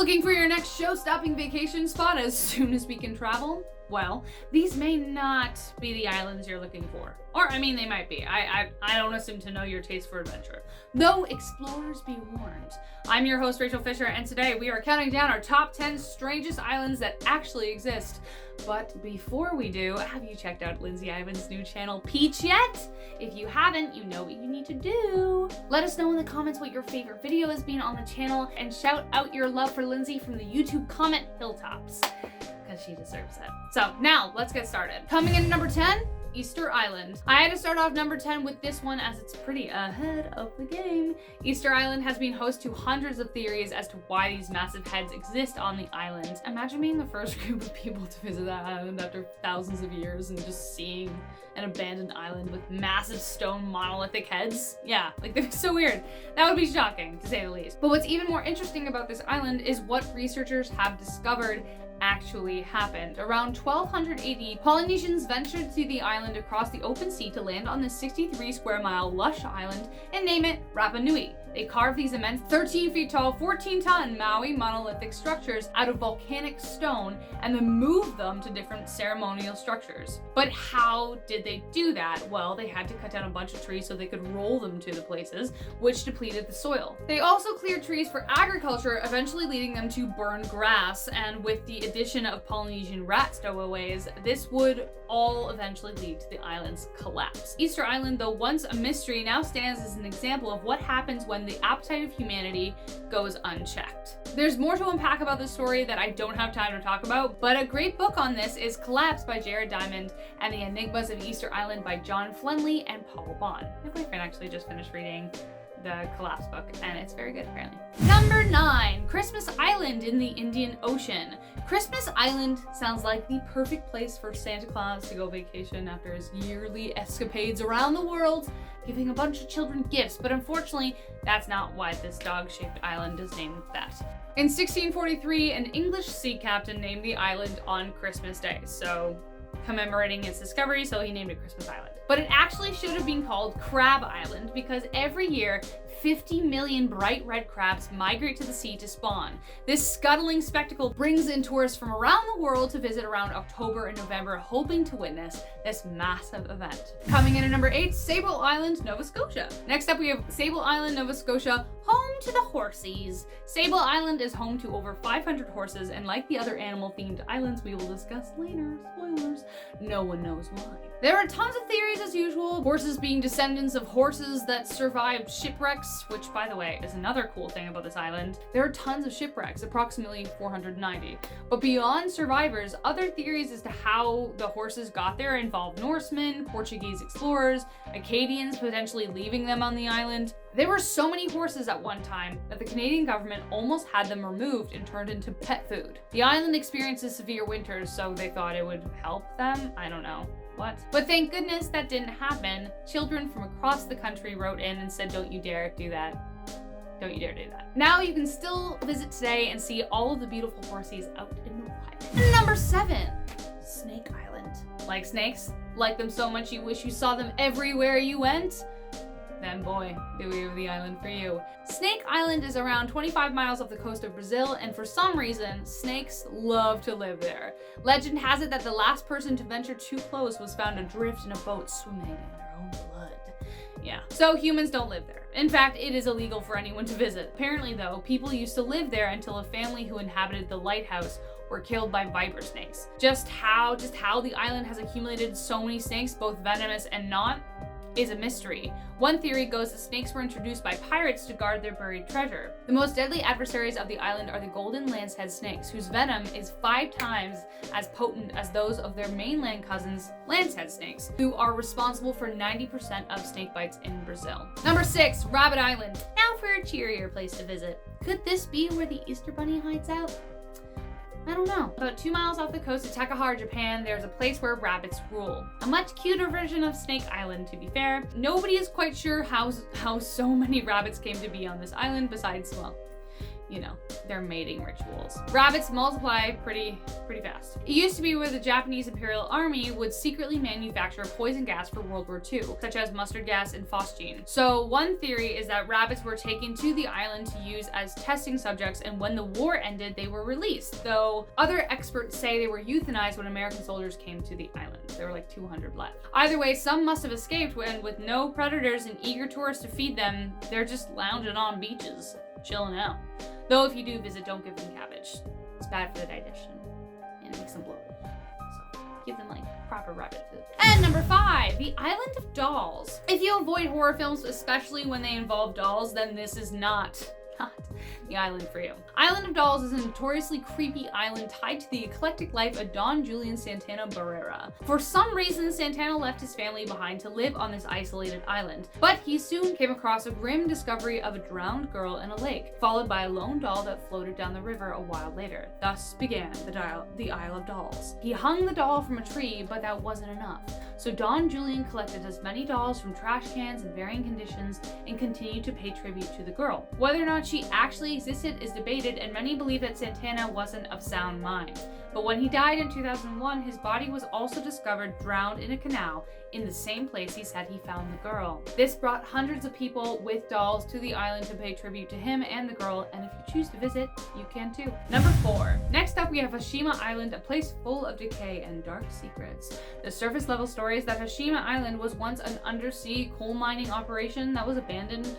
Looking for your next show-stopping vacation spot as soon as we can travel? Well, these may not be the islands you're looking for. Or, I mean, they might be. I don't assume to know your taste for adventure. Though, explorers be warned. I'm your host, Raechel Fisher, and today we are counting down our top 10 strangest islands that actually exist. But before we do, have you checked out Lindsay Ivan's new channel, Peach, yet? If you haven't, you know what you need to do. Let us know in the comments what your favorite video has been on the channel, and shout out your love for Lindsay from the YouTube comment hilltops, because she deserves it. So now, let's get started. Coming in at number 10, Easter Island. I had to start off number 10 with this one as it's pretty ahead of the game. Easter Island has been host to hundreds of theories as to why these massive heads exist on the island. Imagine being the first group of people to visit that island after thousands of years and just seeing an abandoned island with massive stone monolithic heads. Yeah, like they're so weird. That would be shocking, to say the least. But what's even more interesting about this island is what researchers have discovered actually happened. Around 1200 AD, Polynesians ventured to the island across the open sea to land on this 63 square mile lush island and name it Rapa Nui. They carved these immense 13 feet tall, 14-ton Maui monolithic structures out of volcanic stone and then moved them to different ceremonial structures. But how did they do that? Well, they had to cut down a bunch of trees so they could roll them to the places, which depleted the soil. They also cleared trees for agriculture, eventually leading them to burn grass, and with the addition of Polynesian rat stowaways, this would all eventually lead to the island's collapse. Easter Island, though once a mystery, now stands as an example of what happens when the appetite of humanity goes unchecked. There's more to unpack about this story that I don't have time to talk about, but a great book on this is Collapse by Jared Diamond and The Enigmas of Easter Island by John Flenley and Paul Bond. My boyfriend actually just finished reading the Collapse book, and it's very good apparently. Number 9, Christmas Island in the Indian Ocean. Christmas Island sounds like the perfect place for Santa Claus to go vacation after his yearly escapades around the world, giving a bunch of children gifts, but unfortunately, that's not why this dog-shaped island is named that. In 1643, an English sea captain named the island on Christmas Day, so commemorating its discovery, so he named it Christmas Island. But it actually should have been called Crab Island because every year, 50 million bright red crabs migrate to the sea to spawn. This scuttling spectacle brings in tourists from around the world to visit around October and November, hoping to witness this massive event. Coming in at number 8, Sable Island, Nova Scotia. Next up, we have Sable Island, Nova Scotia, home to the horsies. Sable Island is home to over 500 horses, and like the other animal-themed islands we will discuss later, spoilers, no one knows why. There are tons of theories as usual, horses being descendants of horses that survived shipwrecks, which by the way is another cool thing about this island. There are tons of shipwrecks, approximately 490. But beyond survivors, other theories as to how the horses got there involve Norsemen, Portuguese explorers, Acadians potentially leaving them on the island. There were so many horses at one time that the Canadian government almost had them removed and turned into pet food. The island experiences severe winters, so they thought it would help them? I don't know. What? But thank goodness that didn't happen. Children from across the country wrote in and said, don't you dare do that. Don't you dare do that. Now you can still visit today and see all of the beautiful horsies out in the wild. Number 7, Snake Island. Like snakes? Like them so much you wish you saw them everywhere you went? Then boy, do we have the island for you. Snake Island is around 25 miles off the coast of Brazil, and for some reason, snakes love to live there. Legend has it that the last person to venture too close was found adrift in a boat swimming in their own blood. Yeah, so humans don't live there. In fact, it is illegal for anyone to visit. Apparently though, people used to live there until a family who inhabited the lighthouse were killed by viper snakes. Just how the island has accumulated so many snakes, both venomous and not, is a mystery. One theory goes that snakes were introduced by pirates to guard their buried treasure. The most deadly adversaries of the island are the golden lancehead snakes, whose venom is 5 times as potent as those of their mainland cousins, lancehead snakes, who are responsible for 90% of snake bites in Brazil. Number 6, Rabbit Island. Now for a cheerier place to visit. Could this be where the Easter Bunny hides out? I don't know. About 2 miles off the coast of Titicaca, Japan, there's a place where rabbits rule. A much cuter version of Snake Island, to be fair. Nobody is quite sure how so many rabbits came to be on this island besides, well, you know, their mating rituals. Rabbits multiply pretty fast. It used to be where the Japanese Imperial Army would secretly manufacture poison gas for World War II, such as mustard gas and phosgene. So one theory is that rabbits were taken to the island to use as testing subjects, and when the war ended, they were released, though other experts say they were euthanized when American soldiers came to the island. There were like 200 left. Either way, some must have escaped when, with no predators and eager tourists to feed them, they're just lounging on beaches, chilling out. Though if you do visit, don't give them cabbage. It's bad for the digestion and it makes them bloated. So give them like proper rabbit food. And number 5, the Island of Dolls. If you avoid horror films, especially when they involve dolls, then this is not the island for you. Island of Dolls is a notoriously creepy island tied to the eclectic life of Don Julian Santana Barrera. For some reason, Santana left his family behind to live on this isolated island, but he soon came across a grim discovery of a drowned girl in a lake, followed by a lone doll that floated down the river a while later. Thus began the Isle of Dolls. He hung the doll from a tree, but that wasn't enough. So Don Julian collected as many dolls from trash cans in varying conditions and continued to pay tribute to the girl. Whether or not she actually existed is debated, and many believe that Santana wasn't of sound mind. But when he died in 2001, his body was also discovered drowned in a canal in the same place he said he found the girl. This brought hundreds of people with dolls to the island to pay tribute to him and the girl, and if you choose to visit, you can too. Number 4. Next up, we have Hashima Island, a place full of decay and dark secrets. The surface level story is that Hashima Island was once an undersea coal mining operation that was abandoned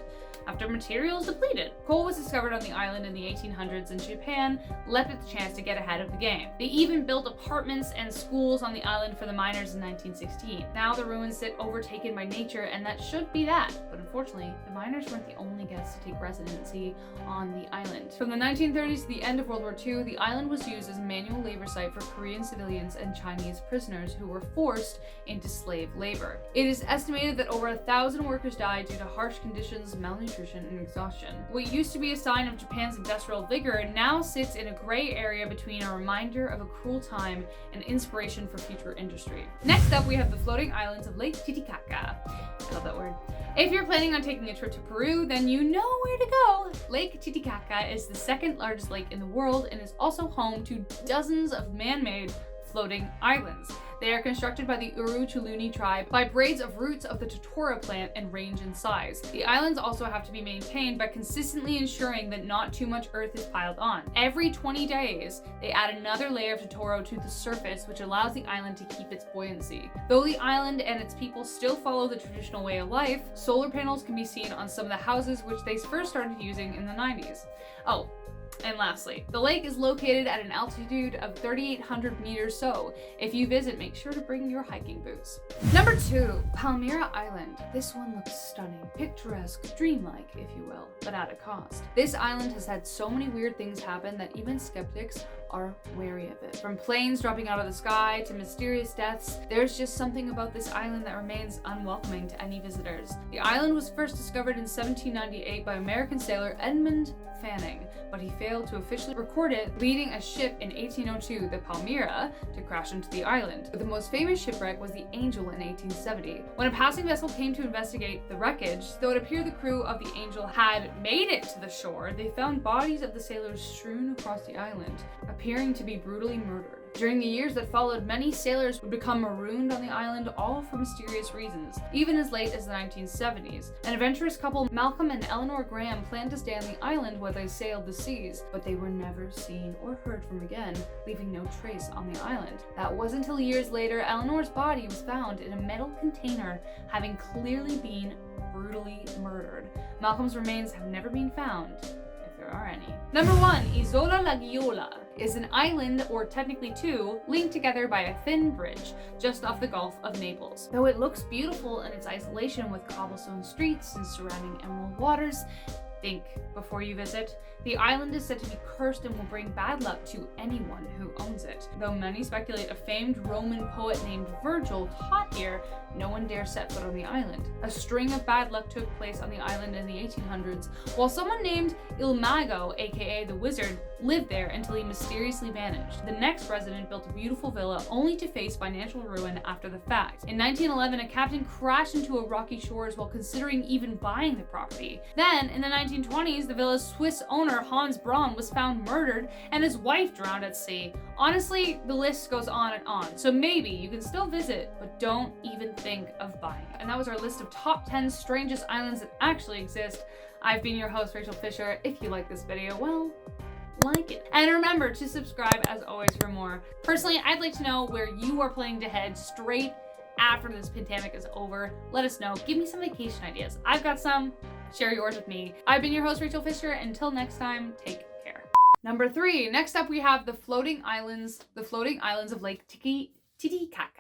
after materials depleted. Coal was discovered on the island in the 1800s, and Japan leapt at the chance to get ahead of the game. They even built apartments and schools on the island for the miners in 1916. Now the ruins sit overtaken by nature, and that should be that. But unfortunately, the miners weren't the only guests to take residency on the island. From the 1930s to the end of World War II, the island was used as a manual labor site for Korean civilians and Chinese prisoners who were forced into slave labor. It is estimated that over 1,000 workers died due to harsh conditions, malnutrition, and exhaustion. What used to be a sign of Japan's industrial vigor now sits in a gray area between a reminder of a cruel time and inspiration for future industry. Next up, we have the floating islands of Lake Titicaca. I love that word. If you're planning on taking a trip to Peru, then you know where to go. Lake Titicaca is the second largest lake in the world and is also home to dozens of man-made floating islands. They are constructed by the Uru-Chuluni tribe by braids of roots of the Totora plant and range in size. The islands also have to be maintained by consistently ensuring that not too much earth is piled on. Every 20 days, they add another layer of Totoro to the surface, which allows the island to keep its buoyancy. Though the island and its people still follow the traditional way of life, solar panels can be seen on some of the houses, which they first started using in the 90s. Oh, and lastly, the lake is located at an altitude of 3,800 meters, so if you visit, make sure to bring your hiking boots. Number 2, Palmyra Island. This one looks stunning, picturesque, dreamlike, if you will, but at a cost. This island has had so many weird things happen that even skeptics are wary of it. From planes dropping out of the sky to mysterious deaths, there's just something about this island that remains unwelcoming to any visitors. The island was first discovered in 1798 by American sailor Edmund Fanning, but he failed to officially record it, leading a ship in 1802, the Palmyra, to crash into the island. The most famous shipwreck was the Angel in 1870. When a passing vessel came to investigate the wreckage, though it appeared the crew of the Angel had made it to the shore, they found bodies of the sailors strewn across the island, appearing to be brutally murdered. During the years that followed, many sailors would become marooned on the island, all for mysterious reasons. Even as late as the 1970s, an adventurous couple, Malcolm and Eleanor Graham, planned to stay on the island while they sailed the seas, but they were never seen or heard from again, leaving no trace on the island. That wasn't until years later, Eleanor's body was found in a metal container, having clearly been brutally murdered. Malcolm's remains have never been found, if there are any. Number 1, Isola la Gaiola is an island, or technically two, linked together by a thin bridge just off the Gulf of Naples. Though it looks beautiful in its isolation with cobblestone streets and surrounding emerald waters, think before you visit. The island is said to be cursed and will bring bad luck to anyone who owns it. Though many speculate a famed Roman poet named Virgil taught here, no one dare set foot on the island. A string of bad luck took place on the island in the 1800s, while someone named Il Mago, aka the Wizard, lived there until he mysteriously vanished. The next resident built a beautiful villa only to face financial ruin after the fact. In 1911, a captain crashed into a rocky shores while considering even buying the property. Then, in the 1920s, the villa's Swiss owner Hans Braun was found murdered and his wife drowned at sea. Honestly, the list goes on and on, so maybe you can still visit, but don't even think of buying it. And that was our list of top 10 strangest islands that actually exist. I've been your host, Raechel Fisher. If you like this video, well, like it. And remember to subscribe as always for more. Personally, I'd like to know where you are planning to head straight after this pandemic is over. Let us know. Give me some vacation ideas. I've got some. Share yours with me. I've been your host, Raechel Fisher. Until next time, take care. Number 3. Next up, we have the floating islands of Lake Titicaca.